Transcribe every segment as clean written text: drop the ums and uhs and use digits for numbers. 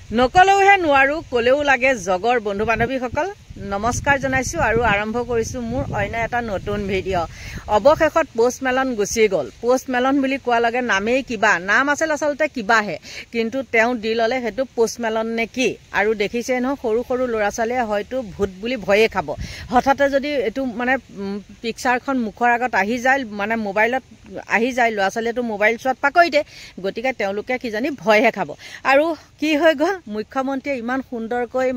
নকলেওহে নোৱাৰো কলেও লাগে জগৰ বন্ধু বান্ধৱীসকল নমস্কাৰ জনাইছো আৰু আৰম্ভ কৰিছো মোৰ অন্য এটা নতুন ভিডিঅ' অৱশেষত পোষ্টমেলন গুচি গ'ল পোষ্টমেলন বুলি কোৱা লাগে নামেই কিবা নাম আছিল আচলতে কিবাহে কিন্তু তেওঁ দি ললে হেতু পোষ্টমেলন নে কি আৰু দেখিছে ন সৰু সৰু ল'ৰা ছোৱালীয়ে হয়তো ভূত বুলি ভয়ে খাব হঠাতে যদি এটো মানে পিকচাৰখন মুখৰ আগত আহি যায় মানে মোবাইলত আহি যায় ল'ৰা ছোৱালীটো মোবাইল চোৱাত পাকৈতে গতিকে তেওঁলোকে কি জানি ভয়হে খাব আৰু কি হৈ গ'ল মুখ্যমন্ত্ৰীয়ে ইমান সুন্দৰকৈ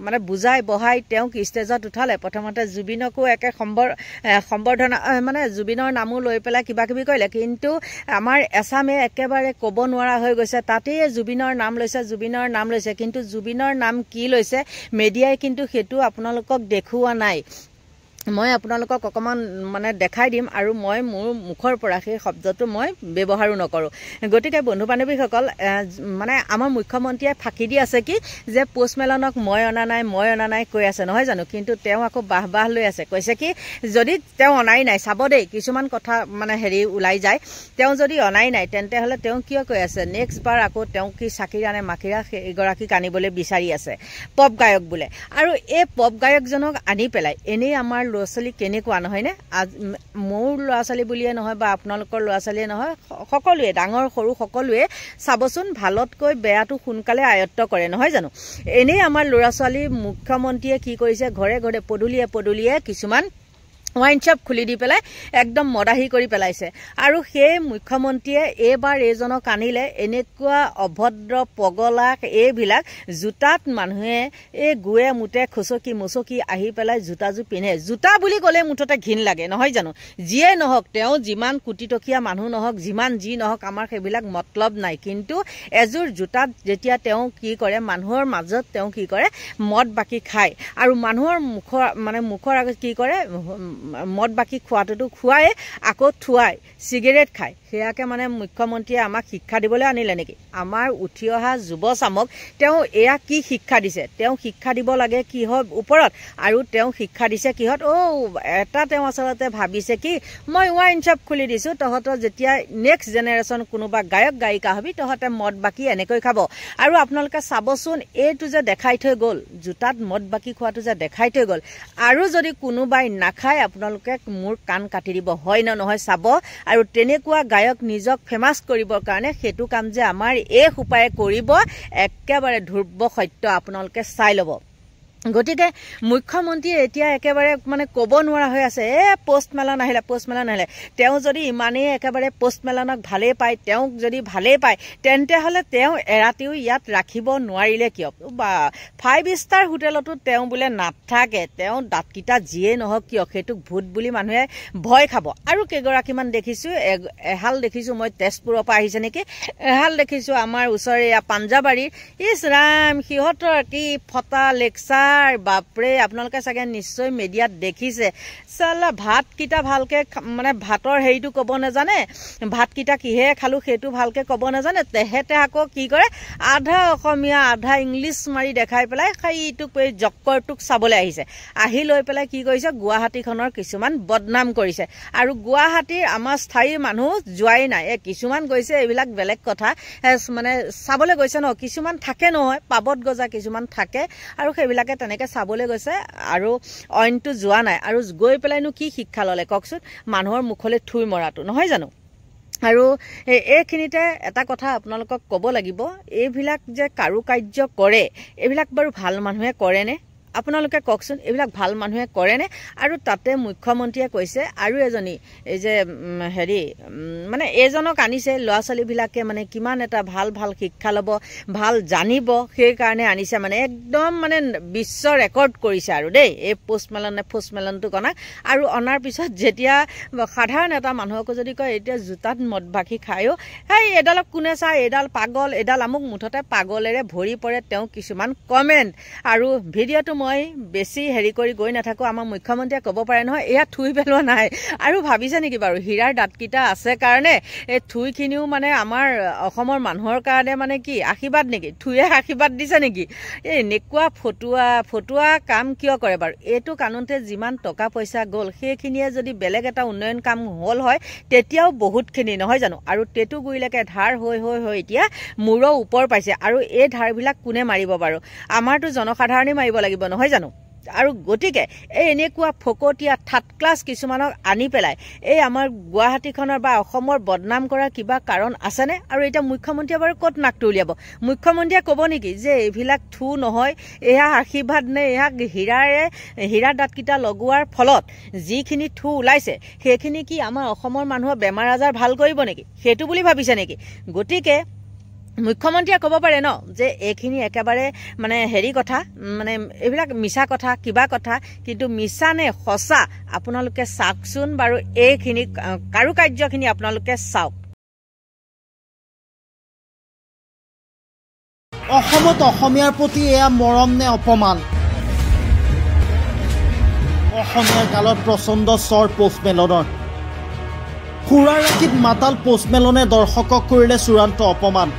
মানে বুজাই বহাই তেওঁক ষ্টেজত উঠালে প্ৰথমতে জুবিনকো একে সম্বৰ্ধনা মানে জুবিনৰ নামো লৈ পেলাই কিবা কিবি কৰিলে কিন্তু আমাৰ এছামে একেবাৰে ক'ব নোৱাৰা হৈ গৈছে তাতেই জুবিনৰ নাম লৈছে কিন্তু জুবিনৰ নাম কি লৈছে মিডিয়াই কিন্তু হেতু আপোনালোকক দেখুৱা নাই মই আপোনালোকক অকমান মানে দেখাই দিম আৰু মই মোৰ মুখৰ পৰা সেই শব্দটো মই ব্যৱহাৰো নকৰো গতিকে বন্ধু বান্ধৱীসকল মানে আমাৰ মুখ্যমন্ত্ৰীয়ে ফাঁকি দি আছে কি যে পোষ্টমেলনক মই অনা নাই কৈ আছে নহয় জানো কিন্তু তেওঁ আকৌ বাহ লৈ আছে কৈছে কি যদি তেওঁ অনাই নাই চাব দেই কিছুমান কথা মানে হেৰি উলাই যায় তেওঁ যদি অনাই নাই তেন্তে হলে তেওঁ কিয় কৈ আছে নেক্সট বাৰ আকৌ তেওঁ কি চাকিৰা নে মাকিৰা এগৰাকী কানিবলৈ বিচাৰি আছে পপ গায়ক বোলে আৰু এই পপ গায়কজনক আনি পেলাই এনেই আমাৰ ল'ৰা ছোৱালী কেনেকুৱা নহয় নে মোৰ ল'ৰা ছোৱালী বুলিয়ে নহয় বা আপোনালোকৰ ল'ৰা ছোৱালীয়ে নহয় সকলোৱে ডাঙৰ সৰু সকলোৱে চাবচোন ভালতকৈ বেয়াটো সোনকালে আয়ত্ত কৰে নহয় জানো এনেই আমাৰ ল'ৰা ছোৱালী মুখ্যমন্ত্ৰীয়ে কি কৰিছে ঘৰে ঘৰে পদুলিয়ে কিছুমান ওয়াইন শপ খুলি দি পেলাই একদম মদাহি কৰি পেলাইছে আৰু সেই মুখ্যমন্ত্ৰীয়ে এবাৰ এজনক আনিলে এনেকুৱা অভদ্ৰ পগলাক এইবিলাক জুতাত মানুহে এই গুৱে মুটে খুচকি আহি পেলাই জুতাজু পিনে জুতা বুলি ক'লে মুঠতে ঘিন লাগে নহয় জানো যিয়ে নহওক তেওঁ যিমান কোটিটকীয়া মানুহ নহওক যিমান যি নহওক আমাৰ সেইবিলাক মতলব নাই কিন্তু এজোৰ জুতাত যেতিয়া তেওঁ কি কৰে মানুহৰ মাজত তেওঁ কি কৰে মদ বাকি খায় আৰু মানুহৰ মুখৰ আগত কি কৰে মদ বাকি খোৱাটো খুৱাই আকৌ থুৱাই সিগাৰেট খায় হেয়াকে মানে মুখ্যমন্ত্ৰীয়ে আমাক শিক্ষা দিবলৈ আনিলে নেকি আমাৰ উঠি অহা যুৱ চামক তেওঁ এয়া কি শিক্ষা দিছে তেওঁ শিক্ষা দিব লাগে কি হয় ওপৰত আৰু তেওঁ শিক্ষা দিছে কিহত এটা তেওঁ আচলতে ভাবিছে কি মই ওয়াইন শপ খুলি দিছো তহতৰ যেতিয়া নেক্সট জেনেৰেশ্যন কোনোবা গায়ক গায়িকা হবি তহতে মদ বাকি এনেকৈ খাব আৰু আপোনালোকে চাবচোন এইটো যে দেখাই থৈ গ'ল জুতাত মদ বাকি খোৱাটো যে দেখাই থৈ গ'ল আৰু যদি কোনোবাই নাখায় আপোনালোকে মোৰ কাণ কাটি দিব হয় না নহয় চাব আৰু তেনেকুৱা গায়ক নিজক ফেমাস কৰিবৰ কাৰণে হেতু কাম যে আমাৰ এই উপায়ে কৰিব একেবাৰে ধ্ৰুব সত্য আপোনালোকে চাই ল'ব গতিকে মুখ্যমন্ত্ৰী এতিয়া একেবাৰে মানে ক'ব নোৱাৰা হৈ আছে পোষ্টমেলন আহিলে তেওঁ যদি ইমানেই একেবাৰে পোষ্টমেলনক ভালেই পায় তেওঁক যদি ভালেই পায় তেন্তে হলে তেওঁ এৰাতিও ইয়াত ৰাখিব নোৱাৰিলে কিয় বা 5 ষ্টাৰ হোটেলতো তেওঁ বোলে নাথাকে তেওঁ দাঁতকিটা যিয়ে নহওক কিয় হেতুক ভূত বুলি মানুহে ভয় খাব আৰু কেগৰাকীমান দেখিছো এহাল দেখিছো মই তেজপুৰৰ পৰা আহিছে নেকি এহাল দেখিছো আমাৰ ওচৰে পাঞ্জাবাৰীৰ ইস ৰাম সিহঁতৰ কি ফটা লেকচাৰ বাপৰে আপোনালোকে চাগে নিশ্চয় মিডিয়াত দেখিছে সালা ভাত কিটা ভালকে মানে ভাতৰ হেৰিটো ক'ব নাজানে ভাত কিটা কিহে খালো হেতু ভালকে ক'ব নাজানে তেহেতে আকৌ কি কৰে আধা অসমীয়া আধা ইংলিছ মাৰি দেখাই পেলাই খাইটোক জক্কৰটোক চাবলৈ আহিছে আহি লৈ পেলাই কি কৰিছে গুৱাহাটীখনৰ কিছুমান বদনাম কৰিছে আৰু গুৱাহাটীৰ আমাৰ স্থায়ী মানুহ যোৱাই নাই কিছুমান গৈছে এইবিলাক বেলেগ কথা মানে চাবলৈ গৈছে ন কিছুমান থাকে নহয় পাবত গজা কিছুমান থাকে আৰু সেইবিলাকে তেনেকে চাবলৈ গৈছে আৰু অইনটো যোৱা নাই আৰু গৈ পেলাইনো কি শিক্ষা ললে ককচোন মানুহৰ মুখলে থুই মৰাটো নহয় জানো আৰু এইখিনিতে এটা কথা আপোনালোকক ক'ব লাগিব এইবিলাক যে কাৰুকাৰ্য কৰে এইবিলাক বাৰু ভাল মানুহে কৰে নে আপোনালোকে ককচোন এইবিলাক ভাল মানুহে কৰে নে আৰু তাতে মুখ্যমন্ত্ৰীয়ে কৈছে আৰু এজনী এই যে হেৰি মানে এজনক আনিছে ল'ৰা ছোৱালী বিলাকে মানে কিমান এটা ভাল শিক্ষা ল'ব ভাল জানিব সেই কাৰণে আনিছে মানে একদম মানে বিশ্ব ৰেকৰ্ড কৰিছে আৰু দেই এই পোষ্টমেলনটো কনা আৰু অনাৰ পিছত যেতিয়া সাধাৰণ এটা মানুহকো যদি কয় এতিয়া জুতাত মদ বাকি খায়ো হেই এডালক কোনে চাই এডাল পাগল এডাল আমুক মুঠতে পাগলেৰে ভৰি পৰে তেওঁ কিছুমান কমেন্ট আৰু ভিডিঅ'টো মই বেছি হেৰি কৰি গৈ নাথাকো আমাৰ মুখ্যমন্ত্ৰীয়ে ক'ব পাৰে নহয় এয়া থুই পেলোৱা নাই আৰু ভাবিছে নেকি বাৰু হীৰাৰ দাঁতকিটা আছে কাৰণে এই থুইখিনিও মানে আমাৰ অসমৰ মানুহৰ কাৰণে মানে কি আশীৰ্বাদ নেকি থুয়ে আশীৰ্বাদ দিছে নেকি এই এনেকুৱা ফটুৱা কাম কিয় কৰে বাৰু এইটো কানুনতে যিমান টকা পইচা গ'ল সেইখিনিয়ে যদি বেলেগ এটা উন্নয়ন কাম হ'ল হয় তেতিয়াও বহুতখিনি নহয় জানো আৰু টেটুগুৰিলৈকে ধাৰ হৈ এতিয়া মূৰৰ ওপৰ পাইছে আৰু এই ধাৰবিলাক কোনে মাৰিব বাৰু আমাৰতো জনসাধাৰণে মাৰিব লাগিব নহয় জানো আৰু গতিকে এই এনেকুৱা ফকতীয়া থাৰ্ড ক্লাছ কিছুমানক আনি পেলাই এই আমাৰ গুৱাহাটীখনৰ বা অসমৰ বদনাম কৰাৰ কিবা কাৰণ আছেনে আৰু এতিয়া মুখ্যমন্ত্ৰীয়ে বাৰু ক'ত নাকটো উলিয়াব মুখ্যমন্ত্ৰীয়ে ক'ব নেকি যে এইবিলাক থু নহয় এয়া আশীৰ্বাদ নে এয়া হীৰাৰ দাঁতকিটা লগোৱাৰ ফলত যিখিনি থু ওলাইছে সেইখিনি কি আমাৰ অসমৰ মানুহৰ বেমাৰ আজাৰ ভাল কৰিব নেকি সেইটো বুলি ভাবিছে নেকি গতিকে মুখ্যমন্ত্ৰীয়ে ক'ব পাৰে ন যে এইখিনি একেবাৰে মানে হেৰি কথা মানে এইবিলাক মিছা কথা কিবা কথা কিন্তু মিছা নে সঁচা আপোনালোকে চাওকচোন বাৰু এইখিনি কাৰুকাৰ্যখিনি আপোনালোকে চাওক অসমত অসমীয়াৰ প্ৰতি এয়া মৰম নে অপমান অসমীয়াৰ কালত প্ৰচণ্ড স্বৰ পোষ্টমেলনৰ সুৰাৰ ৰাখিত মাতাল পোষ্টমেলনে দৰ্শকক কৰিলে চূড়ান্ত অপমান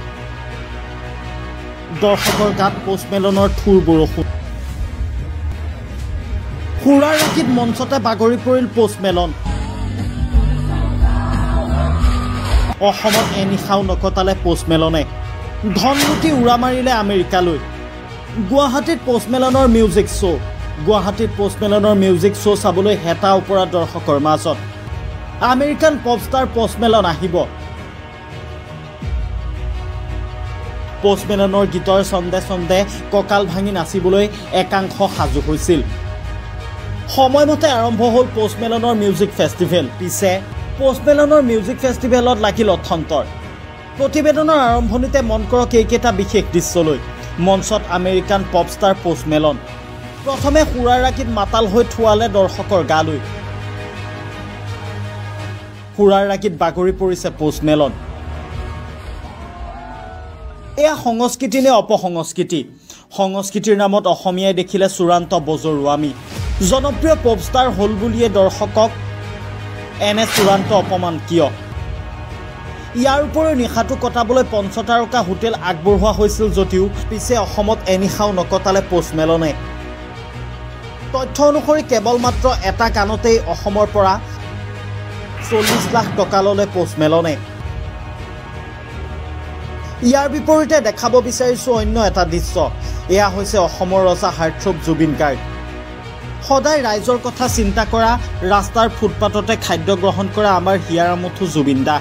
দৰ্শকৰ গাত পোষ্টমেলনৰ থুৰ বৰষুণ সুৰাৰ ৰাখিত মঞ্চতে বাগৰি পৰিল পোষ্টমেলন অসমত এনিশাও নকটালে পোষ্টমেলনে ধন লুটি উৰা মাৰিলে আমেৰিকালৈ গুৱাহাটীত পোষ্টমেলনৰ মিউজিক শ্ব' গুৱাহাটীত পোষ্টমেলনৰ মিউজিক শ্ব' চাবলৈ হেতা ওপৰা দৰ্শকৰ মাজত আমেৰিকান পপষ্টাৰ পোষ্টমেলন আহিব পোষ্টমেলনৰ গীতৰ ছন্দে কঁকাল ভাঙি নাচিবলৈ একাংশ সাজু হৈছিল সময়মতে আৰম্ভ হ'ল পোষ্টমেলনৰ মিউজিক ফেষ্টিভেল পিছে পোষ্টমেলনৰ মিউজিক ফেষ্টিভেলত লাগিল অথন্তৰ প্ৰতিবেদনৰ আৰম্ভণিতে মন কৰক এইকেইটা বিশেষ দৃশ্যলৈ মঞ্চত আমেৰিকান পপষ্টাৰ পোষ্টমেলন প্ৰথমে সুৰাৰ ৰাখিত মাতাল হৈ থোৱালে দৰ্শকৰ গালৈ সুৰাৰ ৰাখিত বাগৰি পৰিছে পোষ্টমেলন এয়া সংস্কৃতি নে অপসংস্কৃতি সংস্কৃতিৰ নামত অসমীয়াই দেখিলে চূড়ান্ত বজৰুৱামি জনপ্ৰিয় পপষ্টাৰ হ'ল বুলিয়ে দৰ্শকক এনে চূড়ান্ত অপমান কিয় ইয়াৰ উপৰিও নিশাটো কটাবলৈ পঞ্চতাৰকা হোটেল আগবঢ়োৱা হৈছিল যদিও পিছে অসমত এনিশাও নকটালে পোষ্টমেলনে তথ্য অনুসৰি কেৱল মাত্ৰ এটা গানতেই অসমৰ পৰা 40 লাখ টকা ল'লে পোষ্টমেলনে ইয়াৰ বিপৰীতে দেখাব বিচাৰিছো অন্য এটা দৃশ্য এয়া হৈছে অসমৰ ৰজা হাৰ্টথ্ৰব জুবিন গাৰ্গ সদায় ৰাইজৰ কথা চিন্তা কৰা ৰাস্তাৰ ফুটপাততে খাদ্য গ্ৰহণ কৰা আমাৰ হিয়াৰামুথু জুবিন দা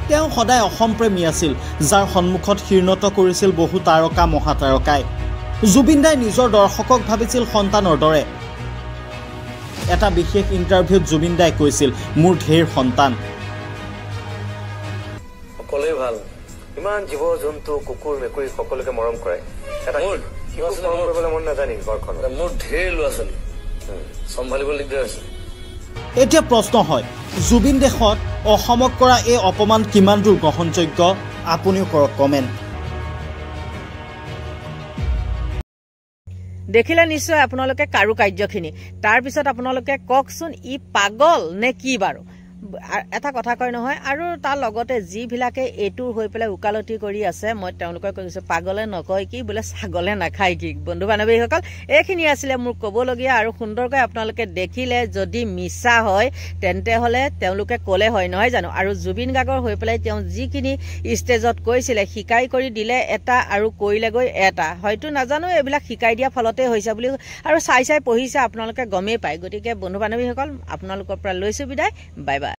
তেওঁ সদায় অসম প্ৰেমী আছিল যাৰ সন্মুখত শীৰ্ণত কৰিছিল বহু তাৰকা মহাতাৰকাই জুবিন দাই নিজৰ দৰ্শকক ভাবিছিল সন্তানৰ দৰে এটা বিশেষ ইণ্টাৰভিউত জুবিন দাই কৈছিল মোৰ ঢেৰ সন্তান সকলোৱে ভাল ইমান জীৱ জন্তু কুকুৰ মেকুৰী সকলোকে মৰম কৰে এটা কৰিবলৈ মন নাজানি ঘৰখন মোৰ ঢেৰ ল'ৰা ছোৱালী চম্ভালিব দিগদাৰ হৈছে এতিয়া প্ৰশ্ন হয় জুবিন দেশত অসমক কৰা এই অপমান কিমান দূৰ গ্ৰহণযোগ্য আপুনিও কৰক কমেণ্ট দেখিলে নিশ্চয় আপোনালোকে কাৰুকাৰ্যখিনি তাৰপিছত আপোনালোকে কওকচোন ই পাগল নে কি বাৰু এটা কথা কয় নহয় আৰু তাৰ লগতে যিবিলাকে এইটোৰ হৈ পেলাই উকালতি কৰি আছে মই তেওঁলোকক কৈছোঁ পাগলে নকয় কি বোলে ছাগলে নাখায় কি বন্ধু বান্ধৱীসকল এইখিনি আছিলে মোৰ ক'বলগীয়া আৰু সুন্দৰকৈ আপোনালোকে দেখিলে যদি মিছা হয় তেন্তে হ'লে তেওঁলোকে ক'লে হয় নহয় জানো আৰু জুবিন গাৰ্গৰ হৈ পেলাই তেওঁ যিখিনি ষ্টেজত কৈছিলে শিকাই কৰি দিলে এটা আৰু কৰিলেগৈ এটা হয়তো নাজানো এইবিলাক শিকাই দিয়া ফলতে হৈছে বুলি আৰু চাই পঢ়িছে আপোনালোকে গমেই পায় গতিকে বন্ধু বান্ধৱীসকল আপোনালোকৰ পৰা লৈছোঁ বিদায় বাই বাই